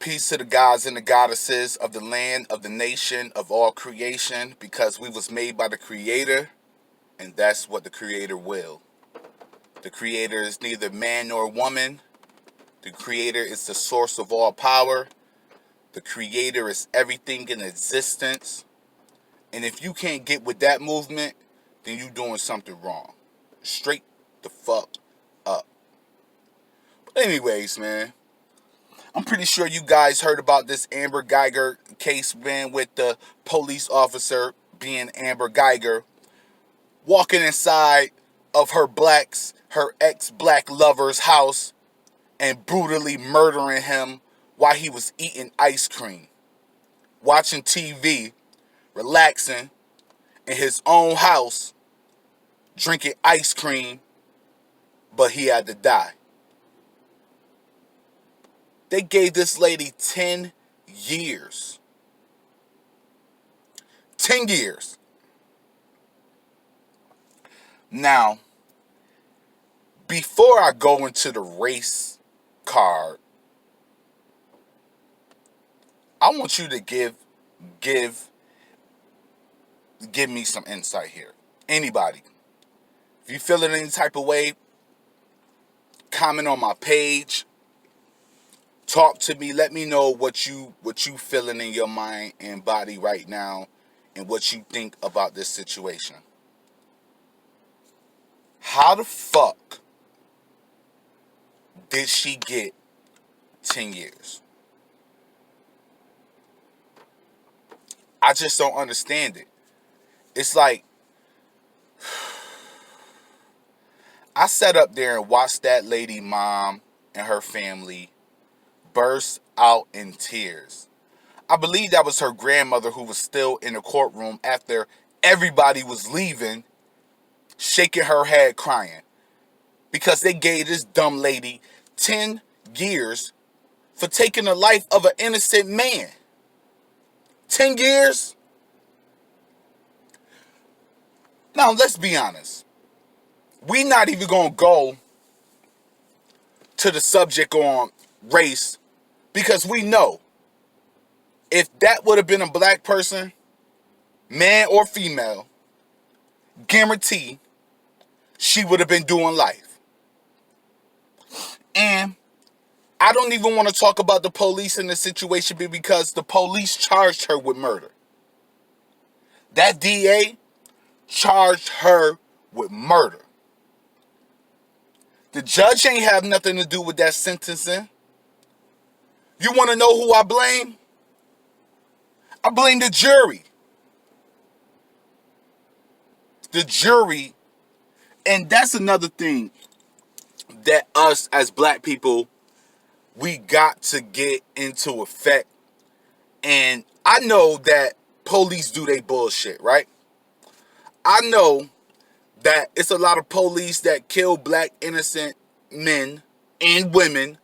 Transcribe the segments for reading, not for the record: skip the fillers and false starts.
peace to the gods and the goddesses of the land, of the nation, of all creation, because we was made by the Creator, and that's what the Creator will. The Creator is neither man nor woman. The Creator is the source of all power. The Creator is everything in existence. And if you can't get with that movement, then you're doing something wrong. Straight the fuck up. But anyways, man, I'm pretty sure you guys heard about this Amber Guyger case, man, with the police officer being Amber Guyger, walking inside of her ex-black lover's house and brutally murdering him while he was eating ice cream, watching TV, relaxing in his own house, drinking ice cream, but he had to die. They gave this lady 10 years. 10 years. Now, before I go into the race card, I want you to give me some insight here. Anybody. If you feel it any type of way, comment on my page. Talk to me. Let me know what you feeling in your mind and body right now and what you think about this situation. How the fuck did she get 10 years? I just don't understand it. It's like, I sat up there and watched that lady mom and her family burst out in tears. I believe that was her grandmother who was still in the courtroom after everybody was leaving, shaking her head crying, because they gave this dumb lady 10 years for taking the life of an innocent man. 10 years? Now, let's be honest. We not even going to go to the subject on race, because we know if that would have been a black person, man or female, guarantee she would have been doing life. And I don't even want to talk about the police in the situation, because the police charged her with murder. That DA charged her with murder. The judge ain't have nothing to do with that sentencing. You want to know who I blame? I blame the jury. The jury, and that's another thing that us as black people, we got to get into effect. And I know that police do they bullshit, right? I know that it's a lot of police that kill black innocent men and women.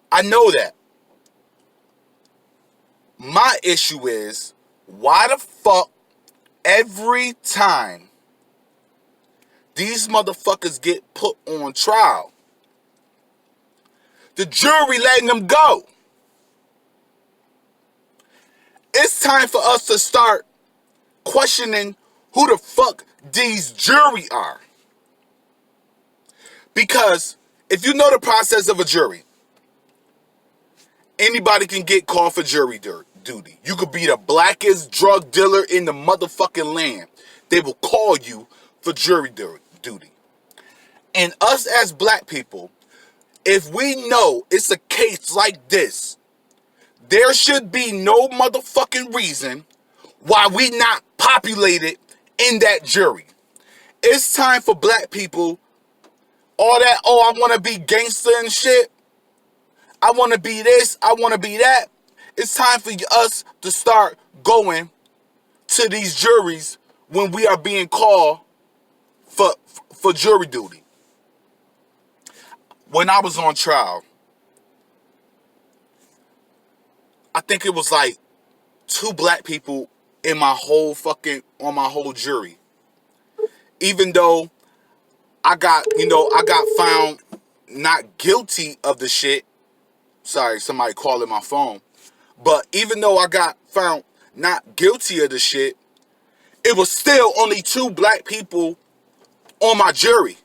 I know that. My issue is, why the fuck every time these motherfuckers get put on trial, the jury letting them go? It's time for us to start questioning who the fuck these jury are. Because if you know the process of a jury, anybody can get called for jury duty. You could be the blackest drug dealer in the motherfucking land. They will call you for jury duty. And us as black people, if we know it's a case like this, there should be no motherfucking reason why we not populated in that jury. It's time for black people, all that, oh, I want to be gangster and shit. I want to be this, I want to be that. It's time for us to start going to these juries when we are being called for jury duty. When I was on trial, I think it was like 2 black people in my whole jury. Even though I got found not guilty of the shit, Sorry, somebody calling my phone. But even though I got found not guilty of the shit, it was still only 2 black people on my jury.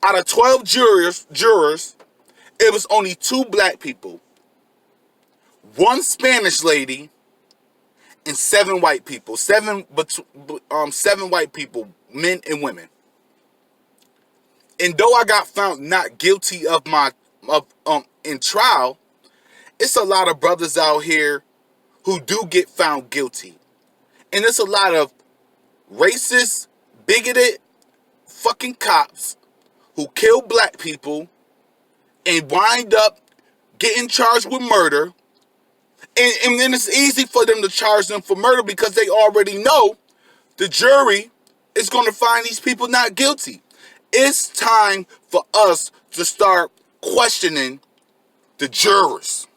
Out of 12 jurors, it was only 2 black people, 1 Spanish lady, and 7 white people. 7 white people, men and women. And though I got found not guilty of in trial, it's a lot of brothers out here who do get found guilty. And it's a lot of racist, bigoted fucking cops who kill black people and wind up getting charged with murder. And then it's easy for them to charge them for murder because they already know the jury is going to find these people not guilty. It's time for us to start questioning the jurors,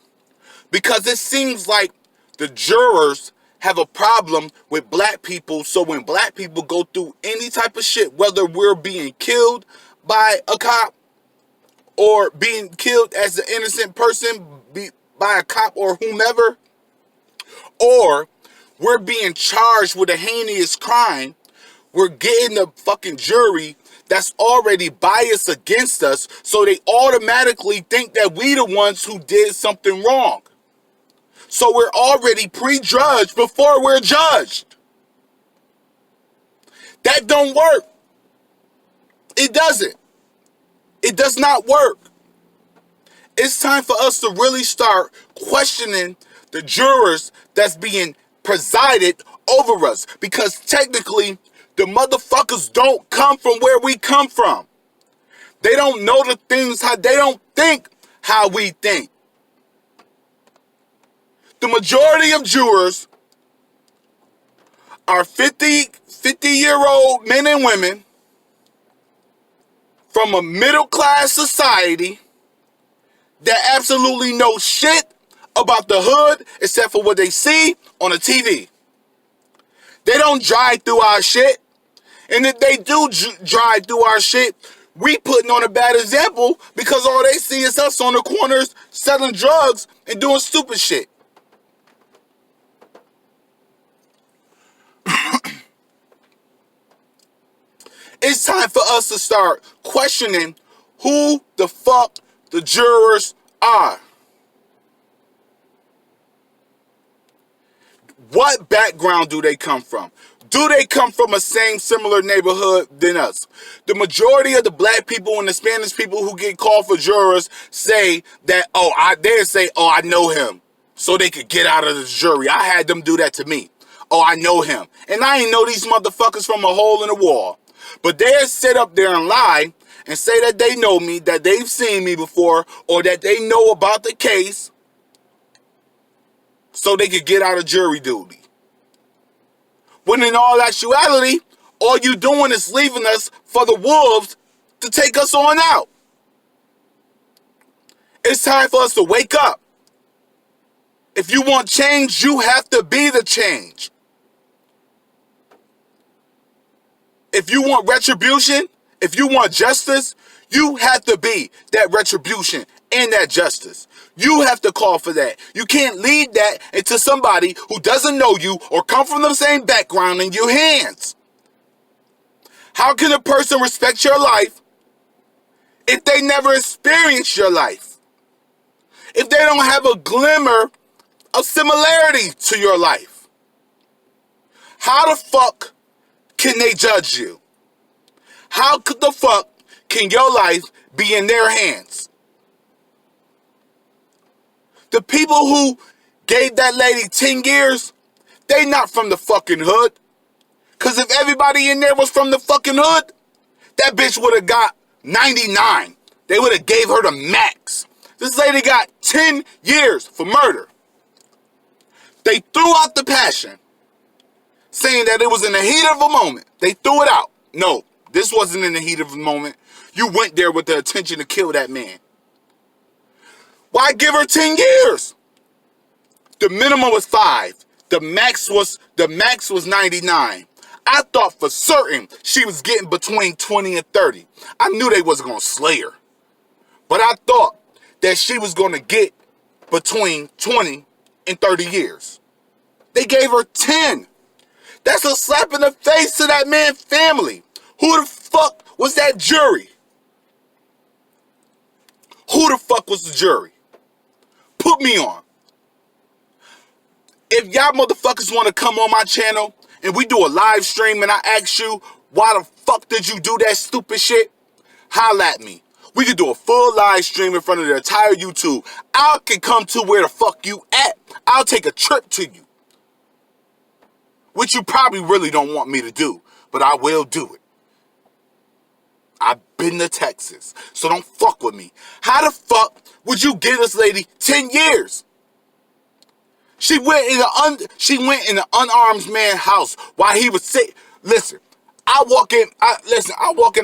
because it seems like the jurors have a problem with black people. So when black people go through any type of shit, whether we're being killed by a cop or being killed as an innocent person by a cop or whomever, or we're being charged with a heinous crime, we're getting a fucking jury that's already biased against us, so they automatically think that we the ones who did something wrong. So we're already prejudged before we're judged. That don't work. It doesn't. It does not work. It's time for us to really start questioning the jurors that's being presided over us, because technically the motherfuckers don't come from where we come from. They don't know the things how they don't think how we think. The majority of jurors are 50-year-old men and women from a middle-class society that absolutely know shit about the hood except for what they see on the TV. They don't drive through our shit. And if they do drive through our shit, we putting on a bad example because all they see is us on the corners selling drugs and doing stupid shit. It's time for us to start questioning who the fuck the jurors are. What background do they come from? Do they come from a similar neighborhood than us? The majority of the black people and the Spanish people who get called for jurors say that, I know him, so they could get out of the jury. I had them do that to me. Oh, I know him. And I ain't know these motherfuckers from a hole in the wall. But they'll sit up there and lie and say that they know me, that they've seen me before, or that they know about the case so they could get out of jury duty. When in all actuality, all you doing is leaving us for the wolves to take us on out. It's time for us to wake up. If you want change, you have to be the change. If you want retribution, if you want justice, you have to be that retribution and that justice. You have to call for that. You can't lead that into somebody who doesn't know you or come from the same background in your hands. How can a person respect your life if they never experienced your life? If they don't have a glimmer of similarity to your life? How the fuck can they judge you? How the fuck can your life be in their hands? The people who gave that lady 10 years, they not from the fucking hood. Because if everybody in there was from the fucking hood, that bitch would have got 99. They would have gave her the max. This lady got 10 years for murder. They threw out the passion, saying that it was in the heat of a moment. They threw it out. No, this wasn't in the heat of a moment. You went there with the intention to kill that man. Why give her 10 years? The minimum was 5. The max was 99. I thought for certain she was getting between 20 and 30. I knew they wasn't going to slay her. But I thought that she was going to get between 20 and 30 years. They gave her 10. That's a slap in the face to that man's family. Who the fuck was that jury? Who the fuck was the jury? Put me on. If y'all motherfuckers want to come on my channel and we do a live stream and I ask you, why the fuck did you do that stupid shit? Holla at me. We could do a full live stream in front of the entire YouTube. I can come to where the fuck you at. I'll take a trip to you. Which you probably really don't want me to do, but I will do it. I've been to Texas, so don't fuck with me. How the fuck would you give this lady 10 years? She went in an unarmed man's house while he was sick. Listen, I walk in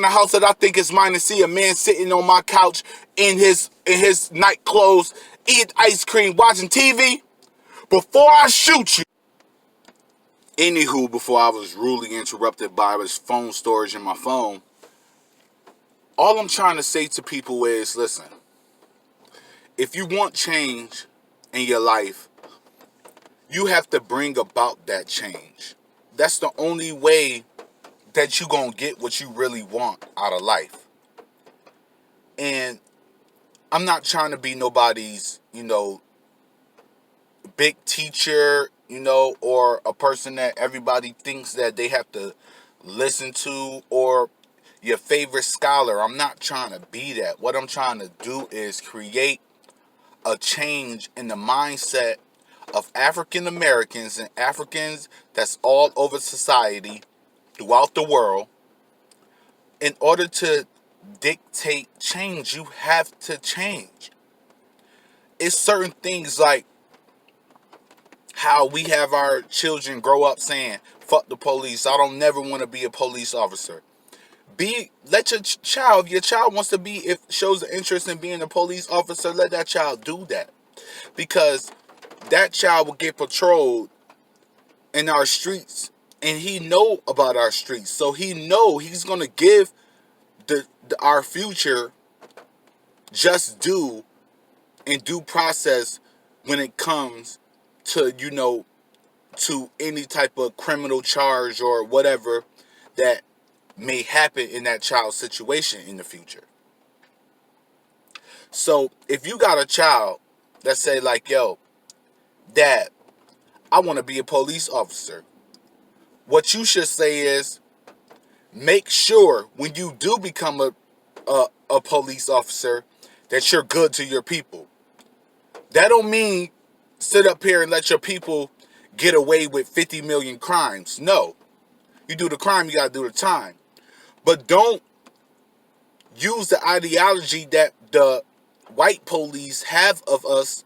the house that I think is mine and see a man sitting on my couch in his night clothes, eating ice cream, watching TV. Before I shoot you. Anywho, before I was rudely interrupted by this phone storage in my phone, all I'm trying to say to people is, listen, if you want change in your life, you have to bring about that change. That's the only way that you're going to get what you really want out of life. And I'm not trying to be nobody's, big teacher, or a person that everybody thinks that they have to listen to, or your favorite scholar. I'm not trying to be that. What I'm trying to do is create a change in the mindset of African Americans and Africans that's all over society throughout the world. In order to dictate change, you have to change. It's certain things like how we have our children grow up saying, fuck the police, I don't never want to be a police officer. Let your child, if your child wants to be, if shows an interest in being a police officer, let that child do that. Because that child will get patrolled in our streets, and he know about our streets. So he know he's going to give our future just due and due process when it comes to, to any type of criminal charge or whatever that may happen in that child's situation in the future. So if you got a child that say like, yo, Dad, I want to be a police officer, what you should say is, make sure when you do become a police officer that you're good to your people. That don't mean sit up here and let your people get away with 50 million crimes. No. You do the crime, you got to do the time. But don't use the ideology that the white police have of us,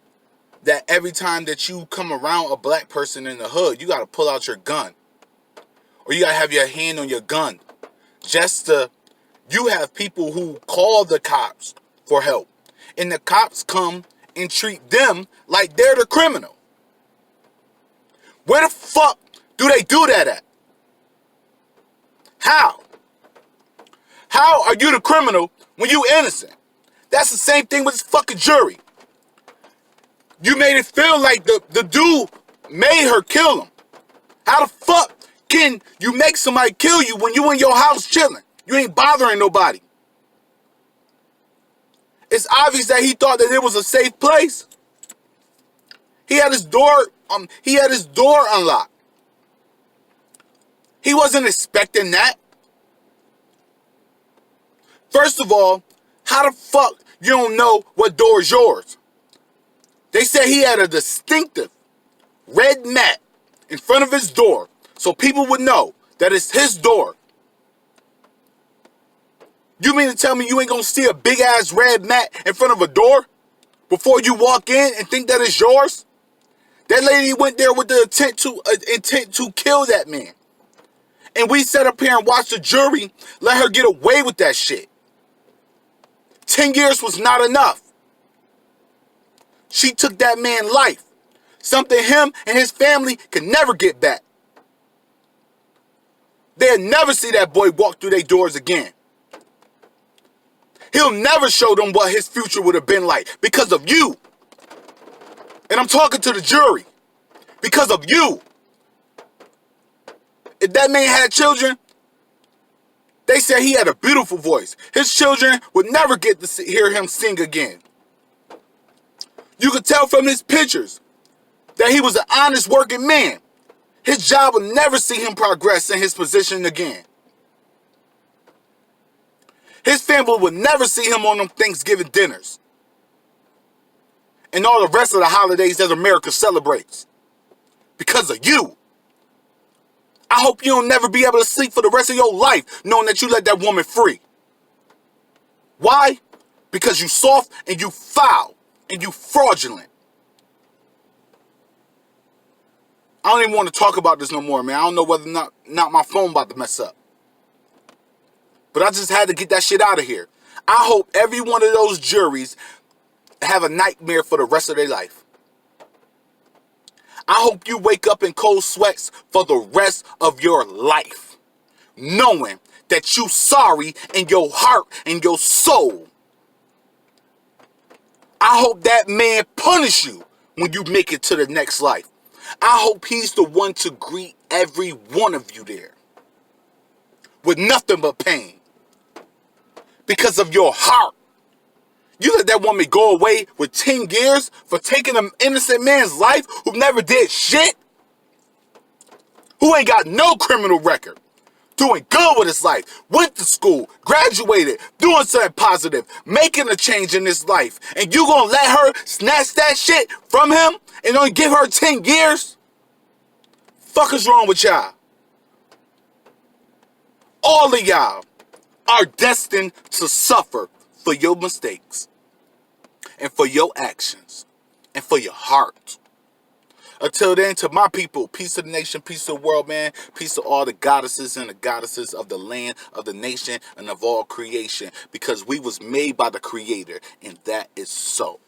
that every time that you come around a black person in the hood, you got to pull out your gun. Or you got to have your hand on your gun. You have people who call the cops for help. And the cops come and treat them like they're the criminal. Where the fuck do they do that at? How? How are you the criminal when you innocent? That's the same thing with this fucking jury. You made it feel like the dude made her kill him. How the fuck can you make somebody kill you when you in your house chilling? You ain't bothering nobody. It's obvious that he thought that it was a safe place. He had his door unlocked. He wasn't expecting that. First of all, how the fuck you don't know what door is yours? They said he had a distinctive red mat in front of his door so people would know that it's his door. You mean to tell me you ain't gonna see a big ass red mat in front of a door before you walk in and think that it's yours? That lady went there with the intent to kill that man. And we sat up here and watched the jury let her get away with that shit. 10 years was not enough. She took that man's life. Something him and his family could never get back. They'll never see that boy walk through their doors again. He'll never show them what his future would have been like because of you. And I'm talking to the jury because of you. If that man had children, they said he had a beautiful voice. His children would never get to hear him sing again. You could tell from his pictures that he was an honest working man. His job would never see him progress in his position again. His family would never see him on them Thanksgiving dinners and all the rest of the holidays that America celebrates because of you. I hope you don't never be able to sleep for the rest of your life knowing that you let that woman free. Why? Because you soft and you foul and you fraudulent. I don't even want to talk about this no more, man. I don't know whether or not my phone about to mess up. But I just had to get that shit out of here. I hope every one of those juries have a nightmare for the rest of their life. I hope you wake up in cold sweats for the rest of your life, knowing that you sorry in your heart and your soul. I hope that man punish you when you make it to the next life. I hope he's the one to greet every one of you there with nothing but pain because of your heart. You let that woman go away with 10 years for taking an innocent man's life who never did shit, who ain't got no criminal record, doing good with his life, went to school, graduated, doing something positive, making a change in his life, and you gonna let her snatch that shit from him and only give her 10 years? Fuck is wrong with y'all? All of y'all are destined to suffer for your mistakes and for your actions and for your heart. Until then, to my people, peace to the nation, peace to the world, man. Peace to all the goddesses and the goddesses of the land, of the nation, and of all creation. Because we was made by the Creator, and that is so.